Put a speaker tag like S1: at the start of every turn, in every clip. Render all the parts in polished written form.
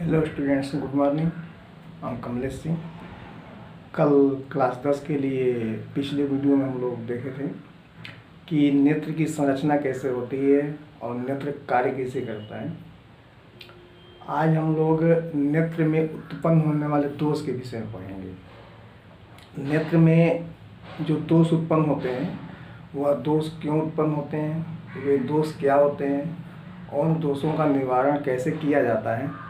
S1: Hello students, good morning. हम कमलेश सिंह। कल class 10 के लिए पिछले वीडियो में हम लोग देखे थे कि नेत्र की संरचना कैसे होती है और नेत्र कार्य कैसे करता है। आज हम लोग नेत्र में उत्पन्न होने वाले दोष के विषय में पढ़ेंगे। नेत्र में जो दोष उत्पन्न होते हैं वह दोष क्यों उत्पन्न होते हैं, वे दोष क्या होते हैं और उन दोषों का निवारण कैसे किया जाता है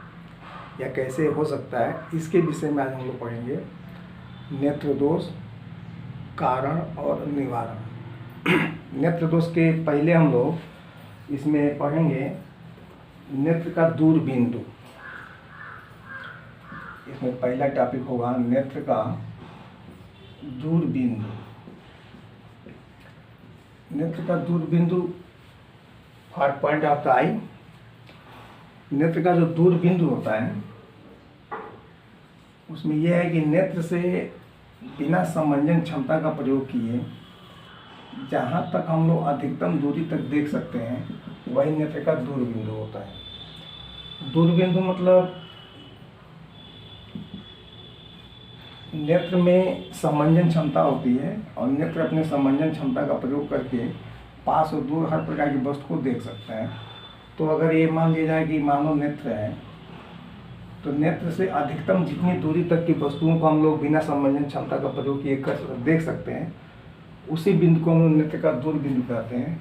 S1: या कैसे हो सकता है, इसके विषय में आज हम लोग पढ़ेंगे। नेत्र दोष, कारण और निवारण। नेत्र दोष के पहले हम लोग इसमें पढ़ेंगे नेत्र का दूर बिंदु। इसमें पहला टॉपिक होगा नेत्र का दूर बिंदु। नेत्र का दूर बिंदु फॉर पॉइंट ऑफ द आई। नेत्र का जो दूर बिंदु होता है उसमें यह है कि नेत्र से बिना समंजन क्षमता का प्रयोग किए जहाँ तक हम लोग अधिकतम दूरी तक देख सकते हैं वही नेत्र का दूर बिंदु होता है। दूर बिंदु मतलब नेत्र में समंजन क्षमता होती है और नेत्र अपने समंजन क्षमता का प्रयोग करके पास और दूर हर प्रकार की वस्तु को देख सकते हैं। तो अगर ये मान लिया जाए कि मानव नेत्र है तो नेत्र से अधिकतम जितनी दूरी तक की वस्तुओं को हम लोग बिना समंजन क्षमता का प्रयोग किए देख सकते हैं, उसी बिंदु को हम लोग नेत्र का दूर बिंदु कहते हैं।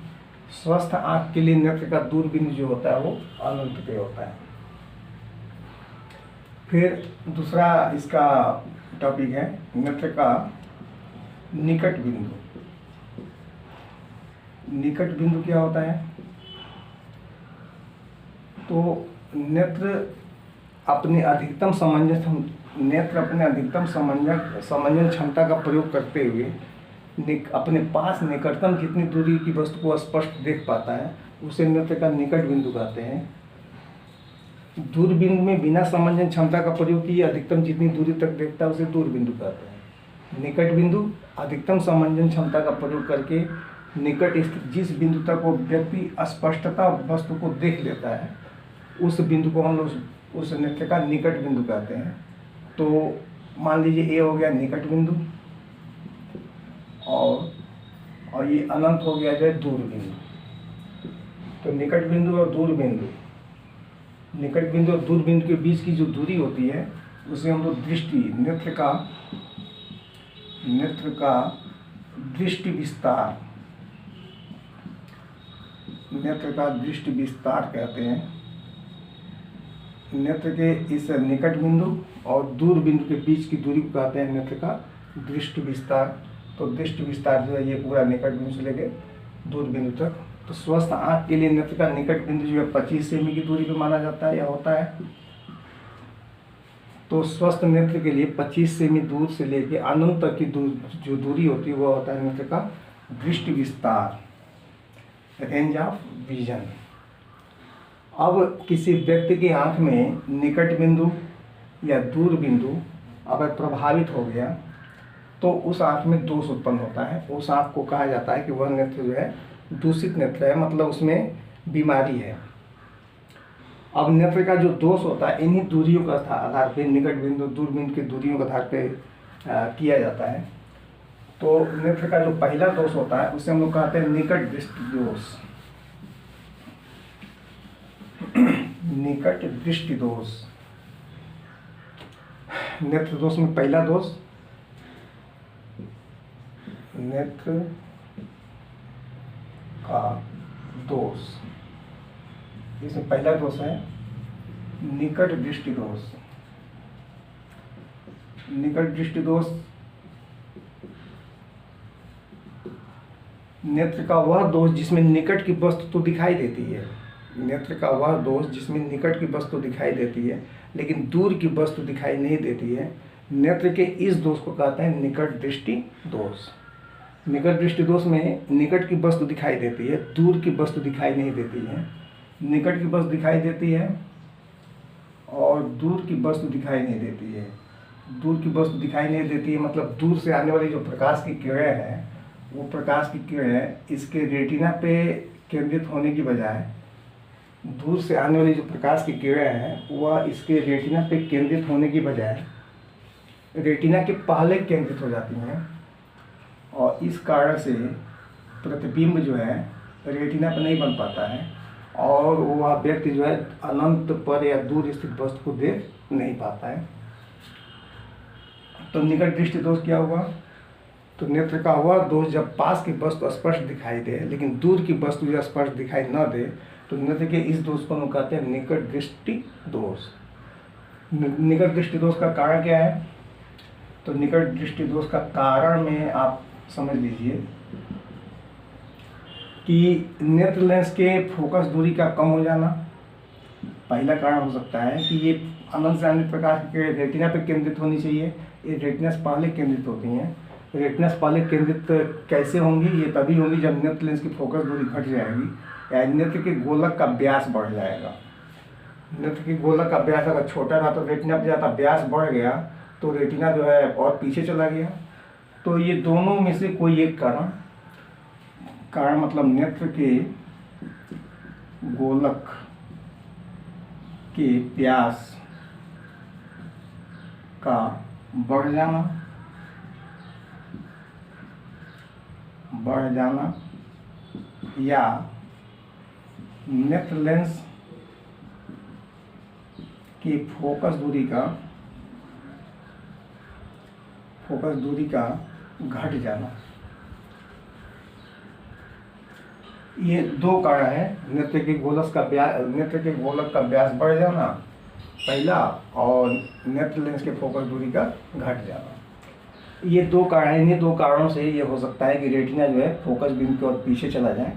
S1: स्वस्थ आँख के लिए नेत्र का दूर बिंदु जो होता है वो अनंत पे होता है। फिर दूसरा इसका टॉपिक है नेत्र का निकट बिंदु। निकट बिंदु क्या होता है? तो नेत्र अपने अधिकतम समंजन क्षमता का प्रयोग करते हुए अपने पास निकटतम जितनी दूरी की वस्तु को स्पष्ट देख पाता है उसे नेत्र का निकट बिंदु कहते हैं। दूर बिंदु में बिना समंजन क्षमता का प्रयोग किए अधिकतम जितनी दूरी तक देखता है उसे दूर बिंदु कहते हैं। निकट बिंदु अधिकतम समंजन क्षमता का प्रयोग करके निकट स्थित जिस बिंदु तक वो व्यक्ति स्पष्टता वस्तु को देख लेता है उस बिंदु को हम लोग उस नेत्र का निकट बिंदु कहते हैं। तो मान लीजिए ये हो गया निकट बिंदु और ये अनंत हो गया जो है दूर बिंदु। तो निकट बिंदु और दूर बिंदु, निकट बिंदु और दूर बिंदु के बीच की जो दूरी होती है उसे हम लोग दृष्टि, नेत्र का दृष्टि विस्तार, नेत्र का दृष्टि विस्तार कहते हैं। नेत्र के इस निकट बिंदु और दूर बिंदु के बीच की दूरी को कहते हैं नेत्र का दृष्टि विस्तार। तो दृष्टि विस्तार जो है ये पूरा निकट बिंदु से लेके दूर बिंदु तक। तो स्वस्थ आँख के लिए नेत्र का निकट बिंदु जो है 25 सेमी की दूरी पे माना जाता है या होता है। तो स्वस्थ नेत्र के लिए 25 सेमी दूर से लेके अनंत तक की जो दूरी होती है वह होता है नेत्र का दृष्टि विस्तार, रेंज ऑफ विजन। अब किसी व्यक्ति की आँख में निकट बिंदु या दूर बिंदु अगर प्रभावित हो गया तो उस आँख में दोष उत्पन्न होता है। उस आँख को कहा जाता है कि वह नेत्र जो है दूषित नेत्र है, मतलब उसमें बीमारी है। अब नेत्र का जो दोष होता है इन्हीं दूरियों का आधार पे, निकट बिंदु दूर बिंदु की दूरियों के आधार पे किया जाता है। तो नेत्र का जो पहला दोष होता है उसे हम लोग कहते हैं निकट दृष्टि दोष। निकट दृष्टि दोष। नेत्र दोष में पहला दोष, नेत्र का दोष, इसमें पहला दोष है निकट दृष्टि दोष। निकट दृष्टि दोष नेत्र का वह दोष जिसमें निकट की वस्तु तो दिखाई देती है। नेत्र का वह दोष जिसमें निकट की वस्तु दिखाई देती है लेकिन दूर की वस्तु दिखाई नहीं देती है। नेत्र के इस दोष को कहते हैं निकट दृष्टि दोष। निकट दृष्टि दोष में निकट की वस्तु दिखाई देती है, दूर की वस्तु दिखाई नहीं देती है। निकट की वस्तु दिखाई देती है और दूर की वस्तु दिखाई नहीं देती है। दूर की वस्तु दिखाई नहीं देती है मतलब दूर से आने वाली जो प्रकाश की किरणें हैं वो प्रकाश की किरणें इसके रेटिना पे केंद्रित होने की बजाय दूर से आने वाली जो प्रकाश की किरणें हैं वह इसके रेटिना पे केंद्रित होने की बजाय रेटिना के पहले केंद्रित हो जाती हैं, और इस कारण से प्रतिबिंब जो है रेटिना पर नहीं बन पाता है, और वह व्यक्ति जो है अनंत पर या दूर स्थित वस्तु को देख नहीं पाता है। तो निकट दृष्टि दोष क्या हुआ? तो नेत्र का हुआ दोष जब पास की वस्तु स्पष्ट दिखाई दे लेकिन दूर की वस्तु जो स्पष्ट दिखाई न दे, तो नेत्र के इस दोष को हम कहते हैं निकट दृष्टि दोष। निकट दृष्टि दोष का कारण क्या है? तो निकट दृष्टि दोष का कारण में आप समझ लीजिए कि नेत्र लेंस के फोकस दूरी का कम हो जाना पहला कारण हो सकता है कि ये अनंत से अनंत प्रकाश के रेटिना पे केंद्रित होनी चाहिए, ये रेटिना से पहले केंद्रित होती हैं। रेटिना से पहले केंद्रित कैसे होंगी? ये तभी होंगी जब नेत्र लेंस की फोकस दूरी घट जाएगी या नेत्र के गोलक का व्यास बढ़ जाएगा। नेत्र के गोलक का व्यास अगर छोटा रहा तो रेटिना पर ज़्यादा व्यास बढ़ गया तो रेटिना जो है और पीछे चला गया। तो ये दोनों में से कोई एक कारण मतलब नेत्र के गोलक के व्यास का बढ़ जाना या नेत्र लेंस की फोकस दूरी का घट जाना, ये दो कारण है। नेत्र के गोलक का व्यास बढ़ जाना पहला, और नेत्र लेंस के फोकस दूरी का घट जाना, ये दो कारण हैं। इन्हीं दो कारणों से ये हो सकता है कि रेटिना जो है फोकस बिंदु की ओर पीछे चला जाए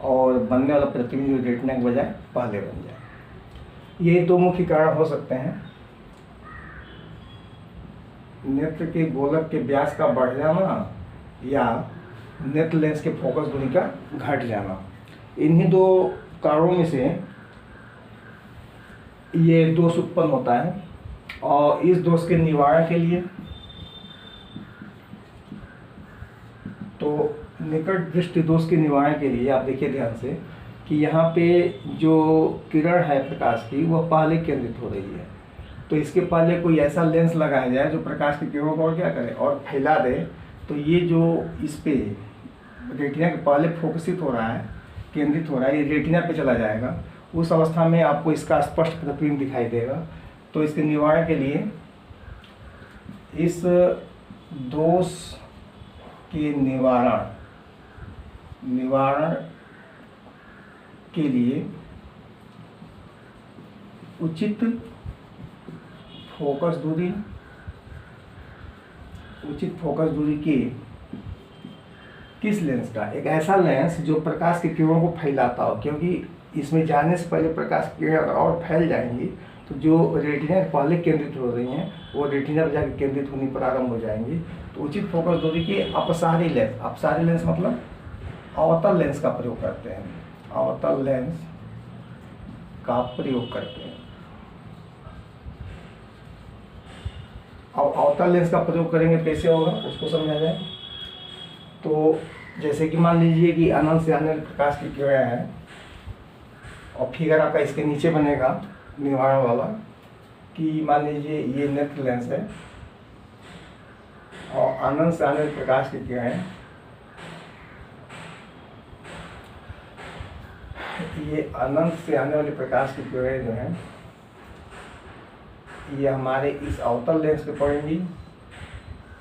S1: और बनने वाला प्रतिबिंब जो रेटिना के बजाय पहले बन जाए। ये दो मुख्य कारण हो सकते हैं, नेत्र के गोलक के व्यास का बढ़ जाना या नेत्र लेंस के फोकस दूरी का घट जाना। इन्हीं दो कारणों में से ये दोष उत्पन्न होता है, और इस दोष के निवारण के लिए तो निकट दृष्टि दोष के निवारण के लिए आप देखिए ध्यान से कि यहाँ पे जो किरण है प्रकाश की वह पहले केंद्रित हो रही है, तो इसके पहले कोई ऐसा लेंस लगाया जाए जो प्रकाश की किरणों को और क्या करे और फैला दे। तो ये जो इस पे रेटिना के पहले फोकसित हो रहा है, केंद्रित हो रहा है, ये रेटिना पे चला जाएगा। उस अवस्था में आपको इसका स्पष्ट प्रतिबिंब दिखाई देगा। तो इसके निवारण के लिए इस दोष के निवारण के लिए उचित फोकस दूरी के किस लेंस का? एक ऐसा लेंस जो प्रकाश की किरणों को फैलाता हो, क्योंकि इसमें जाने से पहले प्रकाश की किरणें और फैल जाएंगी तो जो रेटिना पहले केंद्रित हो रही हैं वो रेटिना पर जाकर केंद्रित होनी प्रारंभ हो जाएंगी। तो उचित फोकस दूरी के अपसारी लेंस मतलब अवतल लेंस का प्रयोग करते हैं, अवतल लेंस का प्रयोग करते हैं। अब अवतल लेंस का प्रयोग करेंगे कैसे होगा उसको समझा जाए। तो जैसे कि मान लीजिए कि अनंत से अनंत प्रकाश की किरणें हैं और फिगर आपका इसके नीचे बनेगा निवारण वाला कि मान लीजिए ये नेत्र लेंस है और अनंत से अनंत प्रकाश की किरणें, ये अनंत से आने वाली प्रकाश की किरणें जो हैं ये हमारे इस अवतल लेंस पे पड़ेंगी,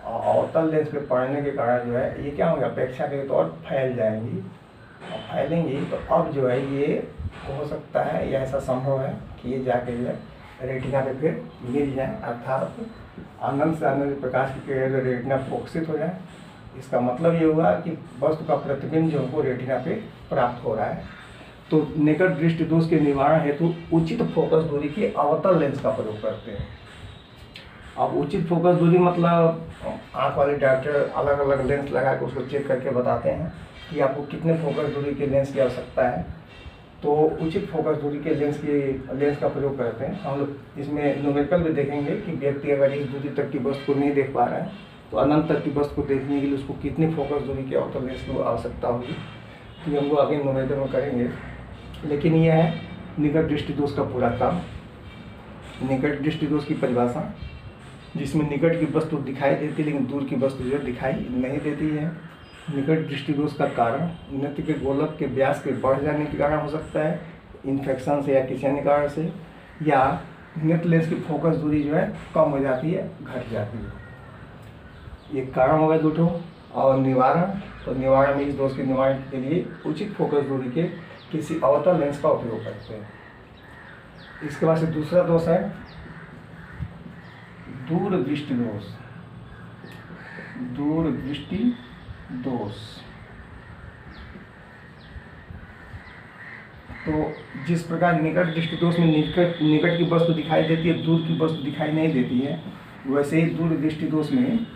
S1: और अवतल लेंस पे पड़ने के कारण जो है ये क्या होगा अपेक्षाकृत और फैल जाएंगी, और फैलेंगी तो अब जो है ये हो सकता है या ऐसा संभव है कि ये जाके जो है रेटिना पे फिर मिल जाए, अर्थात अनंत से अनंत प्रकाश की किरणें रेटिना फोकसित हो जाए। इसका मतलब ये हुआ कि वस्तु का प्रतिबिंब जो हमको रेटिना पे प्राप्त हो रहा है। तो निकट दृष्टि दोष के निवारण हेतु उचित फोकस दूरी के अवतल लेंस का प्रयोग करते हैं। अब उचित फोकस दूरी मतलब आँख वाले डॉक्टर अलग अलग लेंस लगा के उसको चेक करके बताते हैं कि आपको कितने फोकस दूरी के लेंस की आवश्यकता है। तो उचित फोकस दूरी के लेंस का प्रयोग करते हैं। हम लोग इसमें न्यूमेरिकल भी देखेंगे कि व्यक्ति अगर इस दूरी तक की वस्तु को नहीं देख पा रहा है तो अनंत तक की वस्तु को देखने के लिए उसको कितनी फोकस दूरी के अवतल लेंस की आवश्यकता होगी, तो हम लोग आगे न्यूमेरिकल में करेंगे। लेकिन यह है निकट दृष्टि दोष का पूरा काम। निकट दृष्टि दोष की परिभाषा, जिसमें निकट की वस्तु दिखाई देती है लेकिन दूर की वस्तु जो दिखाई नहीं देती है। निकट दृष्टि दोष का कारण नेत्र के गोलक के व्यास के बढ़ जाने के कारण हो सकता है, इन्फेक्शन से या किसी अन्य कारण से, या नेत्र लेंस की फोकस दूरी जो है कम हो जाती है, घट जाती है। ये कारण हो गए दूठों। और निवारण, तो निवारण में इस दोष के निवारण के लिए उचित फोकस दूरी के किसी अवतल लेंस का उपयोग करते हैं। इसके बाद से दूसरा दोष है दूरदृष्टि दोष। दूरदृष्टि दोष, तो जिस प्रकार निकट दृष्टि दोष में निकट की वस्तु दिखाई देती है, दूर की वस्तु दिखाई नहीं देती है, वैसे ही दूरदृष्टि दोष में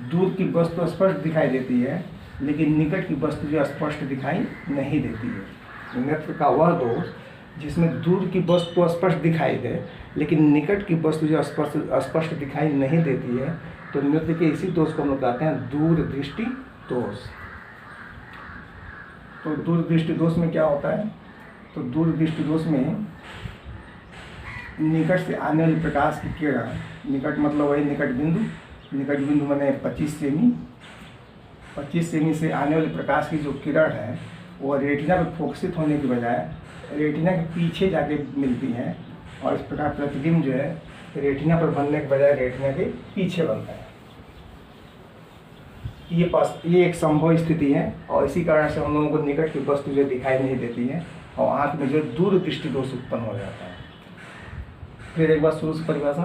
S1: दूर की वस्तु स्पष्ट दिखाई देती है लेकिन निकट की वस्तु जो स्पष्ट दिखाई नहीं देती है। नेत्र का वह दोष जिसमें दूर की वस्तु स्पष्ट दिखाई दे लेकिन निकट की वस्तु जो स्पष्ट दिखाई नहीं देती है, तो नेत्र के इसी दोष को हम लोग कहते हैं दूरदृष्टि दोष। तो दूरदृष्टि दोष में क्या होता है, तो दूरदृष्टि दोष में निकट से आने वाली प्रकाश की किरण, निकट मतलब वही निकट बिंदु माने 25 सेमी, 25 सेमी से आने वाली प्रकाश की जो किरण है वो रेटिना पर फोकसित होने की बजाय रेटिना के पीछे जाके मिलती है, और इस प्रकार प्रतिबिंब जो है रेटिना पर बनने के बजाय रेटिना के पीछे बनता है। ये एक संभव स्थिति है, और इसी कारण से हम लोगों को निकट की वस्तु जो दिखाई नहीं देती है और आँख में जो दूरदृष्टि दोष उत्पन्न हो जाता है। फिर एक बार शुरू से परिभाषा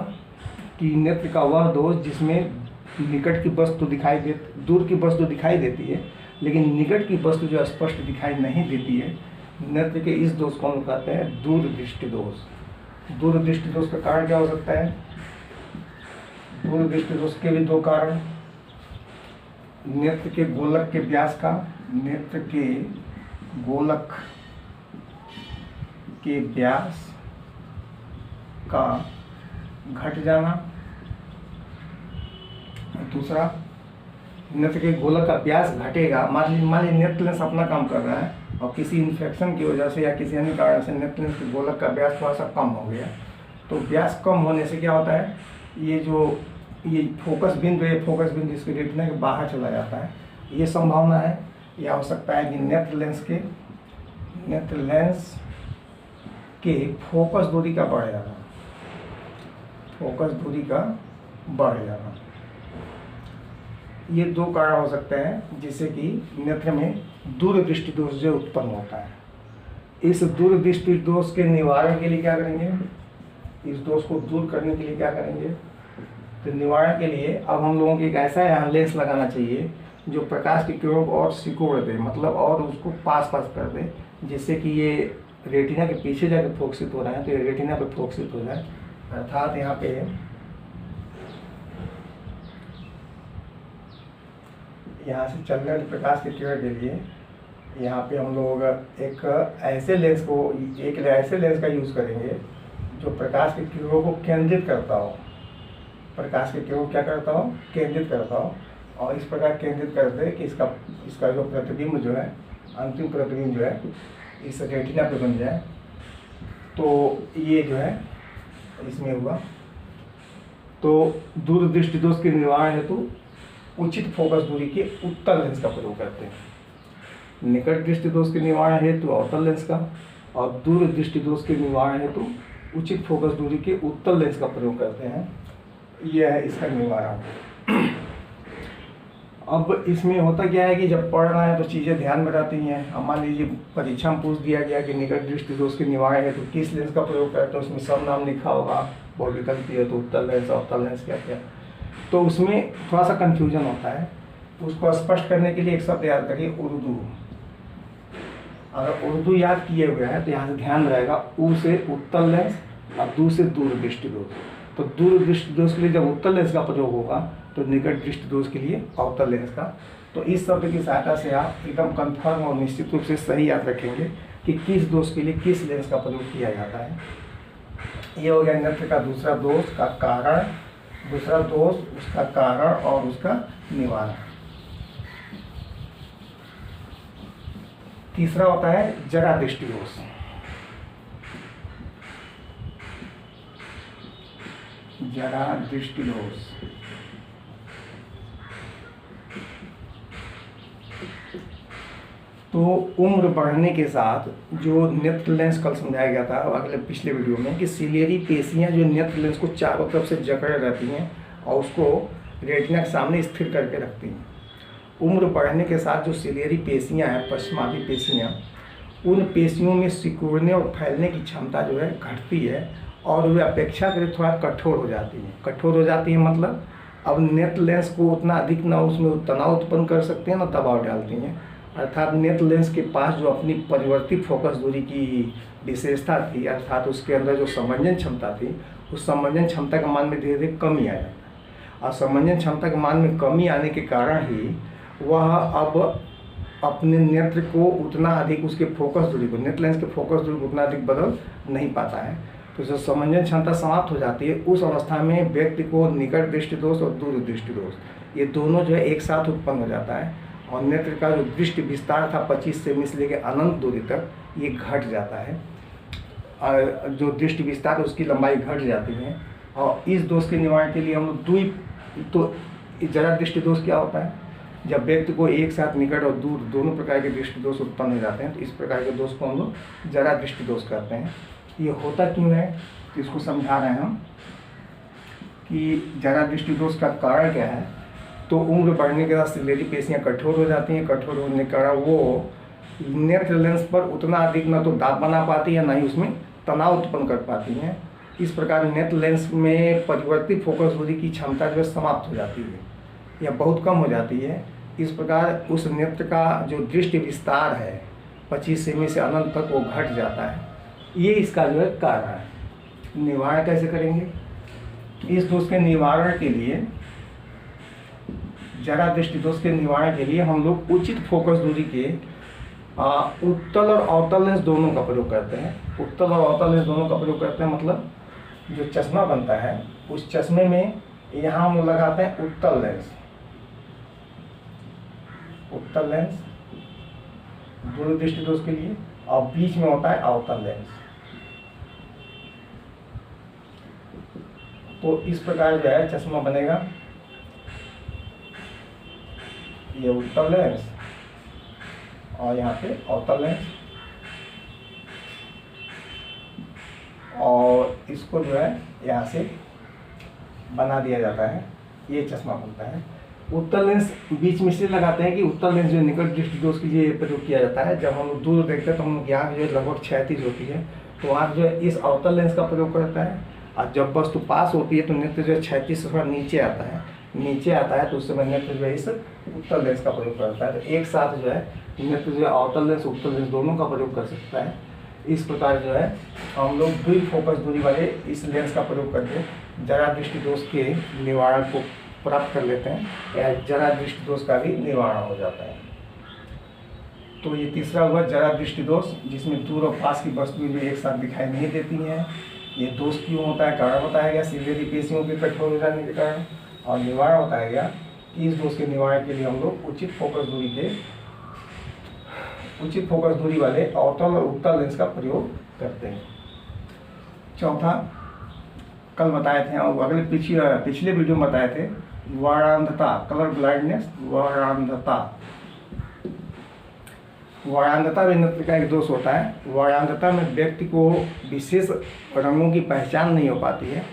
S1: कि नेत्र का वह दोष जिसमें निकट की वस्तु दूर की वस्तु दिखाई देती है लेकिन निकट की वस्तु जो स्पष्ट दिखाई नहीं देती है, नेत्र के इस दोष को हम कहते हैं दूरदृष्टि दोष। दूरदृष्टि दोष का कारण क्या हो सकता है, दूरदृष्टि दोष के भी दो कारण, नेत्र के गोलक के व्यास का, नेत्र के गोलक के व्यास का घट जाना, दूसरा नेत्र के गोलक का व्यास घटेगा। मान लीजिए नेत्र लेंस अपना काम कर रहा है और किसी इन्फेक्शन की वजह से या किसी अन्य कारण से नेत्र लेंस के गोलक का व्यास थोड़ा सा कम हो गया, तो व्यास कम होने से क्या होता है, ये फोकस बिंदु इसके रेटिना के बाहर चला जाता है। ये संभावना है। या हो सकता है कि नेत्र लेंस के फोकस दूरी का बढ़ जाना, ये दो कारण हो सकते हैं जिससे कि नेत्र में दूरदृष्टि दोष जो उत्पन्न होता है। इस दूरदृष्टि दोष के निवारण के लिए क्या करेंगे, इस दोष को दूर करने के लिए क्या करेंगे, तो निवारण के लिए अब हम लोगों को एक ऐसा यहाँ लेंस लगाना चाहिए जो प्रकाश की किरणों को और सिकोड़ दे, मतलब और उसको पास कर दे, जिससे कि ये रेटिना के पीछे जाकर फोकसित हो रहा है तो ये रेटिना पर फोकसित हो जाए। अर्थात यहाँ पे यहाँ से चलने वाले प्रकाश की किरण के लिए यहाँ पे हम लोग एक ऐसे लेंस का यूज़ करेंगे जो प्रकाश की किरणों को केंद्रित करता हो, केंद्रित करता हो, और इस प्रकार केंद्रित कर दे कि इसका जो प्रतिबिंब जो है, अंतिम प्रतिबिंब जो है इस रेटिना पे बन जाए। तो ये जो है इसमें हुआ। तो दूरदृष्टि दोष के निवारण हेतु उचित फोकस दूरी के उत्तल लेंस का प्रयोग करते हैं। निकट दृष्टि दोष के निवारण हेतु अवतल लेंस का, और दूर दृष्टि दोष के निवारण हेतु उचित फोकस दूरी के उत्तल लेंस का प्रयोग करते हैं। यह है इसका निवारण। अब इसमें होता क्या है कि जब पढ़ रहे हैं तो चीज़ें ध्यान में रहती हैं। अब मान लीजिए परीक्षा में पूछ दिया गया कि निकट दृष्टि दोष के निवारण हेतु किस लेंस का प्रयोग करते हैं, उसमें सब नाम लिखा होगा, बहुत विकल्प है, तो उत्तल लेंस अवतल लेंस क्या क्या, तो उसमें थोड़ा सा कन्फ्यूजन होता है। उसको स्पष्ट करने के लिए एक शब्द याद करिए, उर्दू। अगर उर्दू याद किए हुए हैं तो यहाँ से ध्यान रहेगा, ऊ से उत्तल लेंस और दू से दूरदृष्टि दोष। तो दूरदृष्टि दोष के लिए जब उत्तल लेंस का प्रयोग होगा तो निकट दृष्टि दोष के लिए अवतल लेंस का। तो इस शब्द की सहायता से आप एकदम कन्फर्म और निश्चित रूप से सही याद रखेंगे कि किस दोष के लिए किस लेंस का प्रयोग किया जाता है। ये हो गया नेत्र का दूसरा दोष का कारण, दूसरा दोष उसका कारण और उसका निवारण। तीसरा होता है जरा दृष्टि दोष। जरा दृष्टि दोष। तो उम्र बढ़ने के साथ जो नेत्र लेंस कल समझाया गया था अगले पिछले वीडियो में कि सिलियरी पेशियां जो नेत्र लेंस को चारों तरफ से जकड़े रहती हैं और उसको रेटिना के सामने स्थिर करके रखती हैं। उम्र बढ़ने के साथ जो सिलियरी पेशियां हैं, पश्चिमादि पेशियां, उन पेशियों में सिकुड़ने और फैलने की क्षमता जो है घटती है और वे अपेक्षाकृत थोड़ा कठोर हो जाती हैं। कठोर हो जाती है मतलब अब नेत्र लेंस को उतना अधिक ना उसमें तनाव उत्पन्न कर सकते हैं ना दबाव डालती हैं, अर्थात नेत्र लेंस के पास जो अपनी परिवर्तित फोकस दूरी की विशेषता थी, अर्थात उसके अंदर जो समंजन क्षमता थी, उस समंजन क्षमता के मान में धीरे धीरे कमी आ जाता है। और समंजन क्षमता के मान में कमी आने के कारण ही वह अब अपने नेत्र को उतना अधिक उसके फोकस दूरी को, नेत्र लेंस के फोकस दूरी को उतना अधिक बदल नहीं पाता है। तो जो समंजन क्षमता समाप्त हो जाती है उस अवस्था में व्यक्ति को निकट दृष्टि दोष और दूर दृष्टि दोष ये दोनों जो है एक साथ उत्पन्न हो जाता है और नेत्र का जो दृष्टि विस्तार था 25 सेमी से लेकर अनंत दूरी तक ये घट जाता है। और जो दृष्टि विस्तार उसकी लंबाई घट जाती है। और इस दोष के निवारण के लिए हम लोग तो जरा दृष्टि दोष क्या होता है, जब व्यक्ति को एक साथ निकट और दूर दोनों प्रकार के दृष्टि दोष उत्पन्न हो जाते हैं तो इस प्रकार के दोष को हम लोग जरा दृष्टि दोष कहते हैं। ये होता क्यों है तो इसको समझा रहे हैं हम कि जरा दृष्टि दोष का कारण क्या है। तो उम्र बढ़ने के बाद सिलियरी पेशियां कठोर हो जाती हैं, कठोर होने के कारण वो नेत्र लेंस पर उतना अधिक न तो दाब बना पाती है ना ही उसमें तनाव उत्पन्न कर पाती हैं। इस प्रकार नेत्र लेंस में परिवर्तित फोकस दूरी की क्षमता जो है समाप्त हो जाती है या बहुत कम हो जाती है। इस प्रकार उस नेत्र का जो दृष्टि विस्तार है 25 सेमी से अनंत तक वो घट जाता है। ये इसका जो है कारण है। निवारण कैसे करेंगे, इस दोष के निवारण के लिए, जरा दृष्टि दोष के निवारण के लिए हम लोग उचित फोकस दूरी के उत्तल और अवतल लेंस दोनों का प्रयोग करते हैं। उत्तल और अवतल लेंस दोनों का प्रयोग करते हैं मतलब जो चश्मा बनता है उस चश्मे में यहाँ हम लगाते हैं उत्तल लेंस, उत्तल लेंस दूर दृष्टि दोष के लिए, और बीच में होता है अवतल लेंस। तो इस प्रकार जो है चश्मा बनेगा, ये उत्तल लेंस और यहाँ पे अवतल लेंस, और इसको जो है यहाँ से बना दिया जाता है, ये चश्मा बनता है। उत्तल लेंस बीच में इसलिए लगाते हैं कि उत्तल लेंस जो निकट दृष्टि दोष के लिए प्रयोग किया जाता है। जब हम लोग दूर देखते हैं तो हम लोग यहाँ जो है लगभग क्षैतिज होती है, तो वहाँ जो है इस अवतल लेंस का प्रयोग करता है। और जब वस्तु पास होती है तो नेत्र जो है क्षैतिज से थोड़ा नीचे आता है, नीचे आता है तो उस समय नेत्र जो है इस उत्तल लेंस का प्रयोग करता है। तो एक साथ जो है नेत्र जो है अवतल लेंस उत्तल लेंस दोनों का प्रयोग कर सकता है। इस प्रकार जो है हम लोग द्वि फोकस दूरी वाले इस लेंस का प्रयोग करके जरा दृष्टि दोष के निवारण को प्राप्त कर लेते हैं या जरा दृष्टि दोष का भी निवारण हो जाता है। तो ये तीसरा हुआ जरा दृष्टि दोष, जिसमें दूर और पास की वस्तुएं जो एक साथ दिखाई नहीं देती हैं। ये दोष क्यों होता है, कारण बताया गया सिलियरी पेशियों के कठोर हो जाने के कारण, और निवारण बताया गया कि इस दोष के निवारण के लिए हम लोग उचित फोकस दूरी वाले अवतल और उत्तल लेंस का प्रयोग करते हैं। चौथा कल बताए थे और अगले पिछले वीडियो में बताए थे वर्णांधता, कलर ब्लाइंडनेस, वर्णांधता भी नेत्र का एक दोष होता है। वर्णांधता में व्यक्ति को विशेष रंगों की पहचान नहीं हो पाती है।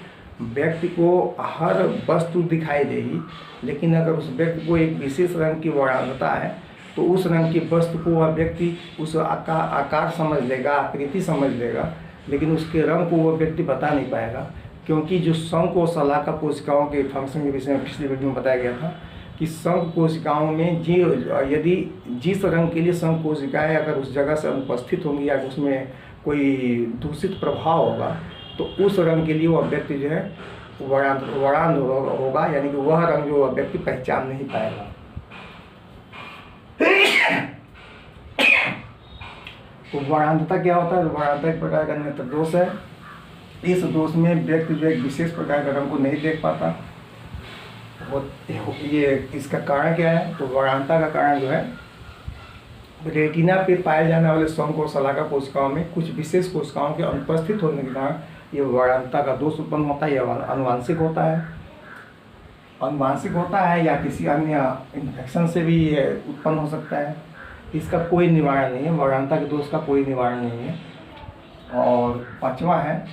S1: व्यक्ति को हर वस्तु दिखाई देगी, लेकिन अगर उस व्यक्ति को एक विशेष रंग की वर्णांधता है तो उस रंग की वस्तु को वह व्यक्ति उस आकार समझ लेगा, आकृति समझ लेगा, लेकिन उसके रंग को वह व्यक्ति बता नहीं पाएगा। क्योंकि जो संक और शलाका कोशिकाओं के फंक्शन के विषय में पिछले वीडियो में बताया गया था कि संक कोशिकाओं में यदि जिस रंग के लिए संक कोशिकाएं अगर उस जगह से अनुपस्थित होंगी या उसमें कोई दूषित प्रभाव होगा तो उस रंग के लिए वह व्यक्ति जो है वर्णांध होगा, यानी कि वह रंग जो वह व्यक्ति पहचान नहीं पाएगा। तो वर्णांधता क्या होता है? वर्णांधता एक प्रकार का नेत्र दोष है। इस दोष में व्यक्ति जो एक विशेष प्रकार का रंग को नहीं देख पाता। ये इसका कारण क्या है? तो वर्णांधता का कारण जो है रेटिना पे पाए जाने वाले संक और शलाका कोशिकाओं में कुछ विशेष कोशिकाओं के अनुपस्थित होने के कारण ये वर्णांतता का दोष उत्पन्न होता है, या आनुवांशिक होता है। आनुवांशिक होता है या किसी अन्य इन्फेक्शन से भी ये उत्पन्न हो सकता है। इसका कोई निवारण नहीं है, वर्णांतता के दोष का कोई निवारण नहीं है। और पांचवा है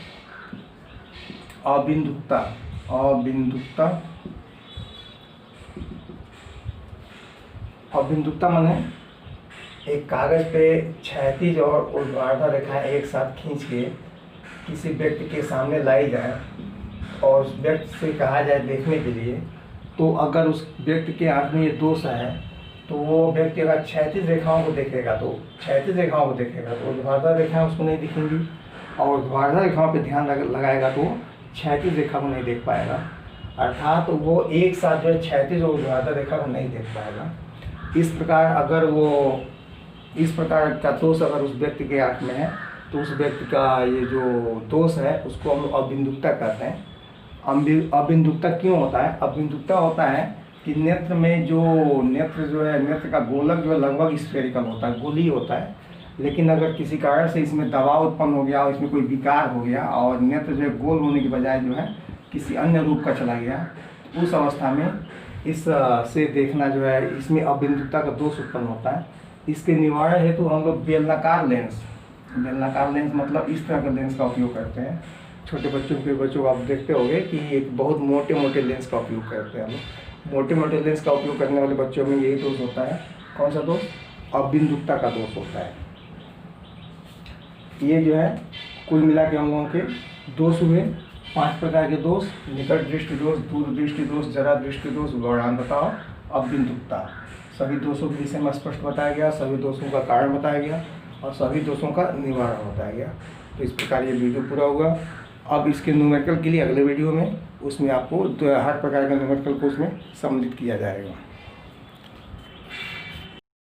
S1: अबिंदुकता। अबिंदुकता, अबिंदुकता माने एक कागज पे क्षैतिज और ऊर्ध्वाधर रेखा एक साथ खींच के किसी व्यक्ति के सामने लाई जाए और उस व्यक्ति से कहा जाए देखने के लिए, तो अगर उस व्यक्ति के आँख में ये दोष है तो वो व्यक्ति अगर क्षैतिज रेखाओं को देखेगा तो क्षैतिज रेखाओं को देखेगा तो ऊर्ध्वाधर रेखाएं उसको नहीं दिखेंगी, और ऊर्ध्वाधर रेखाओं पे ध्यान लगाएगा तो क्षैतिज रेखा को नहीं देख पाएगा। अर्थात तो वो एक साथ जो है क्षैतिज और ऊर्ध्वाधर रेखा को नहीं देख पाएगा। इस प्रकार अगर वो इस प्रकार का दोष अगर उस व्यक्ति के आँख में है तो उस व्यक्ति का ये जो दोष है उसको हम लोग अबिंदुकता कहते हैं। अबिंदुकता क्यों होता है? अबिंदुकता होता है कि नेत्र में नेत्र का गोलक जो है लगभग स्फेरिकल होता है, गोली होता है, लेकिन अगर किसी कारण से इसमें दबाव उत्पन्न हो गया और इसमें कोई विकार हो गया और नेत्र जो है गोल होने के बजाय जो है किसी अन्य रूप का चला गया, तो उस अवस्था में इस से देखना जो है इसमें अबिंदुकता का दोष उत्पन्न होता है। इसके निवारण हेतु हम लोग बेलनाकार लेंस मतलब इस तरह के लेंस का उपयोग करते हैं। छोटे बच्चों को आप देखते होंगे कि एक बहुत मोटे मोटे लेंस का उपयोग करते हैं हम लोग। मोटे मोटे लेंस का उपयोग करने वाले बच्चों में यही दोष होता है। कौन सा दोष? अबिंदुकता का दोष होता है। ये जो है कुल मिला के हम लोगों के दोष हुए 5 प्रकार के दोष: निकट दृष्टि दोष, दूर दृष्टि दोष, जरा दृष्टि दोष, वर्णांतता और अबिंदुकता। सभी दोषों के विषय में स्पष्ट बताया गया, सभी दोषों का कारण बताया गया और सभी दोषों का निवारण बताया गया। तो इस प्रकार ये वीडियो पूरा होगा। अब इसके न्यूमेरिकल के लिए अगले वीडियो में उसमें आपको हर प्रकार का न्यूमेरिकल को उसमें सम्मिलित किया जाएगा।